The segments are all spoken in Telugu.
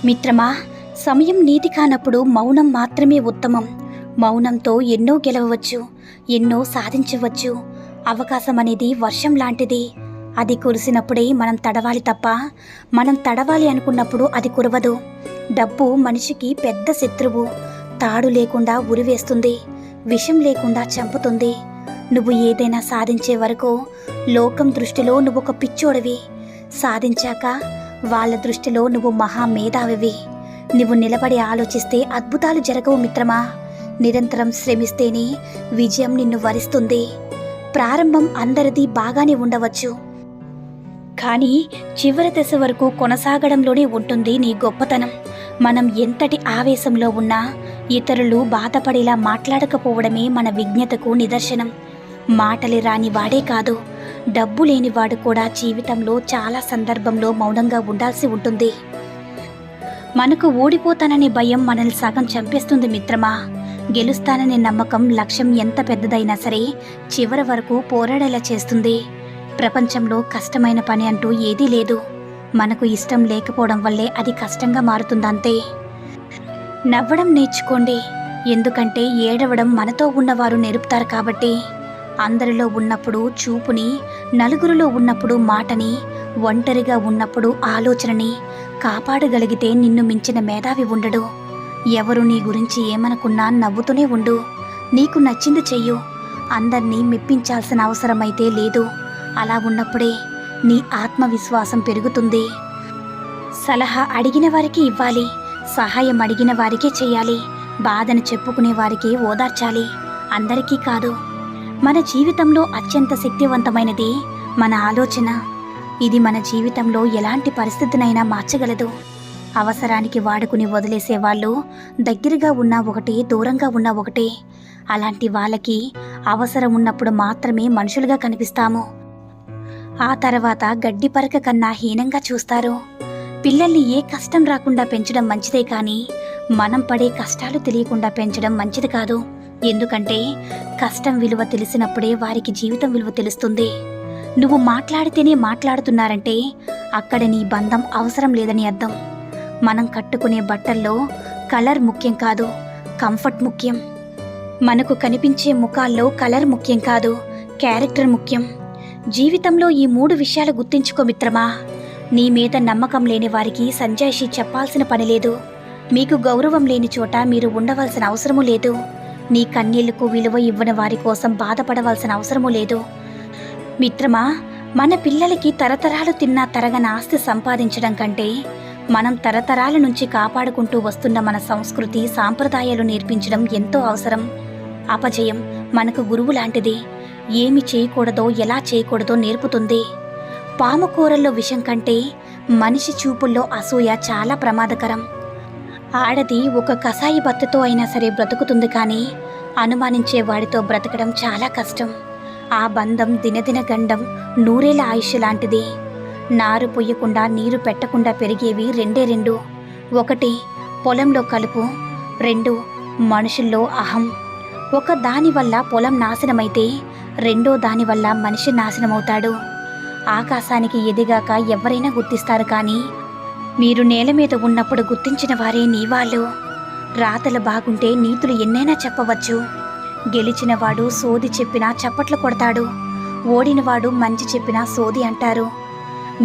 మిత్రమా, సమయం నీతి కానప్పుడు మౌనం మాత్రమే ఉత్తమం. మౌనంతో ఎన్నో గెలవవచ్చు, ఎన్నో సాధించవచ్చు. అవకాశం అనేది వర్షం లాంటిది. అది కురిసినప్పుడే మనం తడవాలి తప్ప, మనం తడవాలి అనుకున్నప్పుడు అది కురవదు. డబ్బు మనిషికి పెద్ద శత్రువు. తాడు లేకుండా ఉరివేస్తుంది, విషం లేకుండా చంపుతుంది. నువ్వు ఏదైనా సాధించే వరకు లోకం దృష్టిలో నువ్వు ఒక పిచ్చోడివి. సాధించాక వాళ్ళ దృష్టిలో నువ్వు మహామేధావివి. నువ్వు నిలబడి ఆలోచిస్తే అద్భుతాలు జరగవు మిత్రమా. నిరంతరం శ్రమిస్తేనే విజయం నిన్ను వరిస్తుంది. ప్రారంభం అందరిది బాగానే ఉండవచ్చు, కానీ చివరి దశ వరకు కొనసాగడంలోనే ఉంటుంది నీ గొప్పతనం. మనం ఎంతటి ఆవేశంలో ఉన్నా ఇతరులు బాధపడేలా మాట్లాడకపోవడమే మన విజ్ఞతకు నిదర్శనం. మాటలు రాని వాడే కాదు, డబ్బు లేనివాడు కూడా జీవితంలో చాలా సందర్భంలో మౌనంగా ఉండాల్సి ఉంటుంది. మనకు ఓడిపోతాననే భయం మనల్ని సగం చంపేస్తుంది మిత్రమా. గెలుస్తాననే నమ్మకం లక్ష్యం ఎంత పెద్దదైనా సరే చివరి వరకు పోరాడేలా చేస్తుంది. ప్రపంచంలో కష్టమైన పని అంటూ ఏదీ లేదు. మనకు ఇష్టం లేకపోవడం వల్లే అది కష్టంగా మారుతుందంతే. నవ్వడం నేర్చుకోండి, ఎందుకంటే ఏడవడం మనతో ఉన్నవారు నేర్పుతారు కాబట్టి. అందరిలో ఉన్నప్పుడు చూపుని, నలుగురిలో ఉన్నప్పుడు మాటని, ఒంటరిగా ఉన్నప్పుడు ఆలోచనని కాపాడగలిగితే నిన్ను మించిన మేధావి ఉండడు. ఎవరు నీ గురించి ఏమనుకున్నా నవ్వుతూనే ఉండు. నీకు నచ్చింది చెయ్యు. అందర్నీ మెప్పించాల్సిన అవసరమైతే లేదు. అలా ఉన్నప్పుడే నీ ఆత్మవిశ్వాసం పెరుగుతుంది. సలహా అడిగిన వారికి ఇవ్వాలి, సహాయం అడిగిన వారికే చెయ్యాలి. బాధను చెప్పుకునే వారికి ఓదార్చాలి, అందరికీ కాదు. మన జీవితంలో అత్యంత శక్తివంతమైనది మన ఆలోచన. ఇది మన జీవితంలో ఎలాంటి పరిస్థితినైనా మార్చగలదు. అవసరానికి వాడుకుని వదిలేసే వాళ్ళు దగ్గరగా ఉన్న ఒకటే, దూరంగా ఉన్న ఒకటే. అలాంటి వాళ్ళకి అవసరం ఉన్నప్పుడు మాత్రమే మనుషులుగా కనిపిస్తాము. ఆ తర్వాత గడ్డి పరక కన్నా హీనంగా చూస్తారు. పిల్లల్ని ఏ కష్టం రాకుండా పెంచడం మంచిదే, కానీ మనం పడే కష్టాలు తెలియకుండా పెంచడం మంచిది కాదు. ఎందుకంటే కష్టం విలువ తెలిసినప్పుడే వారికి జీవితం విలువ తెలుస్తుంది. నువ్వు మాట్లాడితేనే మాట్లాడుతున్నారంటే అక్కడ నీ బంధం అవసరం లేదని అర్థం. మనం కట్టుకునే బట్టల్లో కలర్ ముఖ్యం కాదు, కంఫర్ట్ ముఖ్యం. మనకు కనిపించే ముఖాల్లో కలర్ ముఖ్యం కాదు, క్యారెక్టర్ ముఖ్యం. జీవితంలో ఈ 3 విషయాలు గుర్తుంచుకో మిత్రమా. నీ మీద నమ్మకం లేని వారికి సంజాయిషి చెప్పాల్సిన పని లేదు. మీకు గౌరవం లేని చోట మీరు ఉండవలసిన అవసరమూ లేదు. నీ కన్నీళ్లకు విలువ ఇవ్వని వారి కోసం బాధపడవలసిన అవసరమూ లేదు. మిత్రమా, మన పిల్లలకి తరతరాలు తిన్నా తరగని ఆస్తి సంపాదించడం కంటే మనం తరతరాల నుంచి కాపాడుకుంటూ వస్తున్న మన సంస్కృతి, సాంప్రదాయాలు నేర్పించడం ఎంతో అవసరం. అపజయం మనకు గురువు లాంటిది. ఏమి చేయకూడదో, ఎలా చేయకూడదో నేర్పుతుంది. పాము కూరల్లో విషం కంటే మనిషి చూపుల్లో అసూయ చాలా ప్రమాదకరం. ఆడది ఒక కసాయి బత్తతో అయినా సరే బ్రతుకుతుంది, కానీ అనుమానించే వాడితో బ్రతకడం చాలా కష్టం. ఆ బంధం దినదిన గండం, నూరేళ్ల ఆయుష్ లాంటిది. నారు పొయ్యకుండా నీరు పెట్టకుండా పెరిగేవి రెండే 2. 1 పొలంలో కలుపు, 2 మనుషుల్లో అహం. ఒక దాని వల్ల పొలం నాశనమైతే రెండో దాని వల్ల మనిషి నాశనమవుతాడు. ఆకాశానికి ఎదిగాక ఎవరైనా గుర్తిస్తారు, కానీ మీరు నేల మీద ఉన్నప్పుడు గుర్తించిన వారే నీ వాళ్ళు. రాతలు బాగుంటే నీతులు ఎన్నైనా చెప్పవచ్చు. గెలిచినవాడు సోది చెప్పినా చప్పట్లు కొడతాడు, ఓడినవాడు మంచి చెప్పినా సోది అంటారు.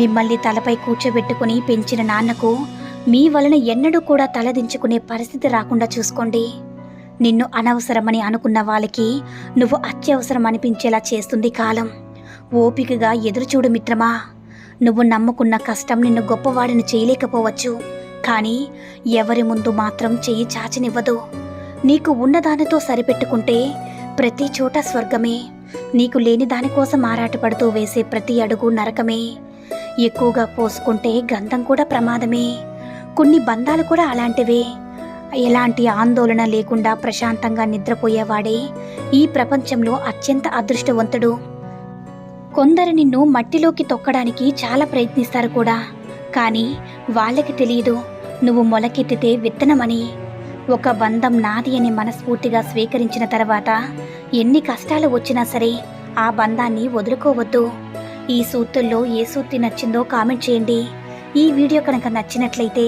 మిమ్మల్ని తలపై కూర్చోబెట్టుకుని పెంచిన నాన్నకు మీ వలన ఎన్నడూ కూడా తలదించుకునే పరిస్థితి రాకుండా చూసుకోండి. నిన్ను అనవసరమని అనుకున్న వాళ్ళకి నువ్వు అత్యవసరం అనిపించేలా చేస్తుంది కాలం. ఓపికగా ఎదురుచూడు మిత్రమా. నువ్వు నమ్ముకున్న కష్టం నిన్ను గొప్పవాడిని చేయలేకపోవచ్చు, కానీ ఎవరి ముందు మాత్రం చెయ్యి చాచనివ్వదు. నీకు ఉన్నదానితో సరిపెట్టుకుంటే ప్రతి చోట స్వర్గమే. నీకు లేని దానికోసం ఆరాటపడుతూ వేసే ప్రతి అడుగు నరకమే. ఎక్కువగా పోసుకుంటే గంధం కూడా ప్రమాదమే. కొన్ని బంధాలు కూడా అలాంటివే. ఎలాంటి ఆందోళన లేకుండా ప్రశాంతంగా నిద్రపోయేవాడే ఈ ప్రపంచంలో అత్యంత అదృష్టవంతుడు. కొందరు నిన్ను మట్టిలోకి తొక్కడానికి చాలా ప్రయత్నిస్తారు కూడా, కానీ వాళ్ళకి తెలియదు నువ్వు మొలకెత్తితే విత్తనమని. ఒక బంధం నాది అని మనస్ఫూర్తిగా స్వీకరించిన తర్వాత ఎన్ని కష్టాలు వచ్చినా సరే ఆ బంధాన్ని వదులుకోవద్దు. ఈ సూక్తుల్లో ఏ సూక్తి నచ్చిందో కామెంట్ చేయండి. ఈ వీడియో కనుక నచ్చినట్లయితే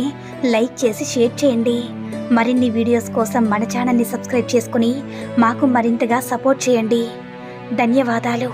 లైక్ చేసి షేర్ చేయండి. మరిన్ని వీడియోస్ కోసం మన ఛానల్ని సబ్స్క్రైబ్ చేసుకుని మాకు మరింతగా సపోర్ట్ చేయండి. ధన్యవాదాలు.